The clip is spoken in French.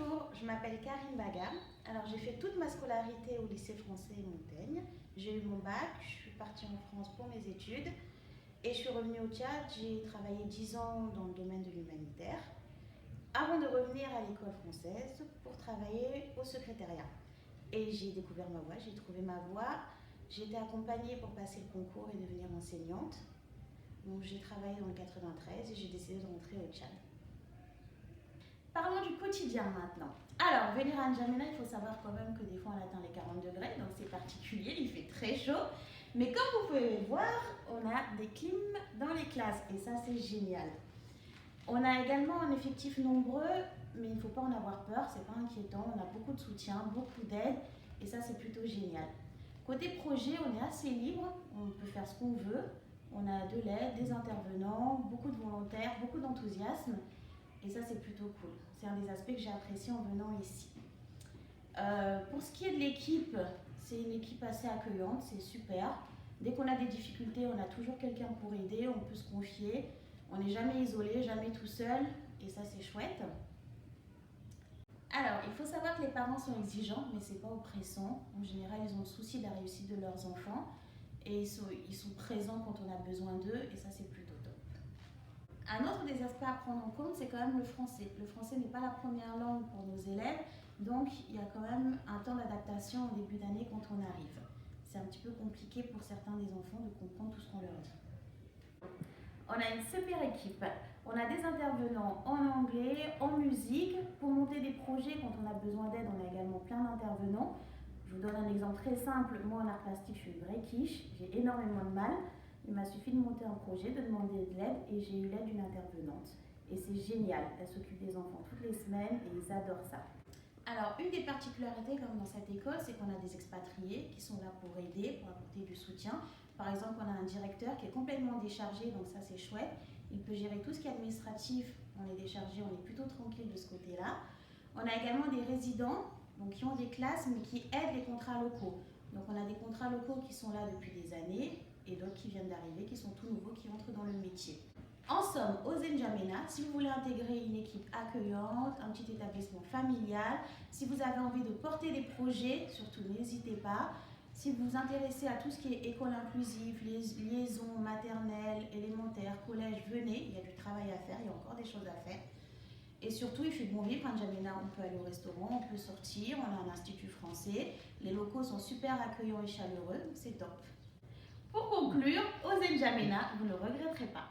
Bonjour, je m'appelle Karine Baga. Alors j'ai fait toute ma scolarité au lycée français Montaigne. J'ai eu mon bac, je suis partie en France pour mes études et je suis revenue au Tchad. J'ai travaillé 10 ans dans le domaine de l'humanitaire avant de revenir à l'école française pour travailler au secrétariat. Et j'ai découvert ma voie, j'ai trouvé ma voie. J'ai été accompagnée pour passer le concours et devenir enseignante. Donc j'ai travaillé dans le 93 et j'ai décidé de rentrer au Tchad. Parlons du quotidien maintenant. Alors, venir à N'Djamena, il faut savoir quand même que des fois on atteint les 40 degrés, donc c'est particulier, il fait très chaud. Mais comme vous pouvez le voir, on a des clims dans les classes et ça c'est génial. On a également un effectif nombreux, mais il ne faut pas en avoir peur, c'est pas inquiétant. On a beaucoup de soutien, beaucoup d'aide et ça c'est plutôt génial. Côté projet, on est assez libre, on peut faire ce qu'on veut. On a de l'aide, des intervenants, beaucoup de volontaires, beaucoup d'enthousiasme. Et ça, c'est plutôt cool. C'est un des aspects que j'ai apprécié en venant ici. Pour ce qui est de l'équipe, c'est une équipe assez accueillante, c'est super. Dès qu'on a des difficultés, on a toujours quelqu'un pour aider, on peut se confier. On n'est jamais isolé, jamais tout seul, et ça, c'est chouette. Alors, il faut savoir que les parents sont exigeants, mais c'est pas oppressant. En général, ils ont le souci de la réussite de leurs enfants, et ils sont présents quand on a besoin d'eux, et ça, c'est plutôt top. Un autre des aspects à prendre en compte, c'est quand même le français. Le français n'est pas la première langue pour nos élèves, donc il y a quand même un temps d'adaptation au début d'année quand on arrive. C'est un petit peu compliqué pour certains des enfants de comprendre tout ce qu'on leur dit. On a une super équipe. On a des intervenants en anglais, en musique. Pour monter des projets, quand on a besoin d'aide, on a également plein d'intervenants. Je vous donne un exemple très simple. Moi, en art plastique, je suis une vraie quiche. J'ai énormément de mal. Il m'a suffi de monter un projet, de demander de l'aide et j'ai eu l'aide d'une intervenante. Et c'est génial, elle s'occupe des enfants toutes les semaines et ils adorent ça. Alors, une des particularités comme dans cette école, c'est qu'on a des expatriés qui sont là pour aider, pour apporter du soutien. Par exemple, on a un directeur qui est complètement déchargé, donc ça c'est chouette. Il peut gérer tout ce qui est administratif, on est déchargé, on est plutôt tranquille de ce côté-là. On a également des résidents donc, qui ont des classes mais qui aident les contrats locaux. Donc on a des contrats locaux qui sont là depuis des années et d'autres qui viennent d'arriver, qui sont tout nouveaux, qui entrent dans le métier. En somme, osez N'Djamena, si vous voulez intégrer une équipe accueillante, un petit établissement familial, si vous avez envie de porter des projets, surtout n'hésitez pas. Si vous vous intéressez à tout ce qui est école inclusive, liaison maternelle, élémentaire, collège, venez, il y a du travail à faire, il y a encore des choses à faire. Et surtout, il fait bon vivre à N'Djamena, on peut aller au restaurant, on peut sortir, on a un institut français, les locaux sont super accueillants et chaleureux, c'est top. Pour conclure, osez N'Djamena, vous ne regretterez pas.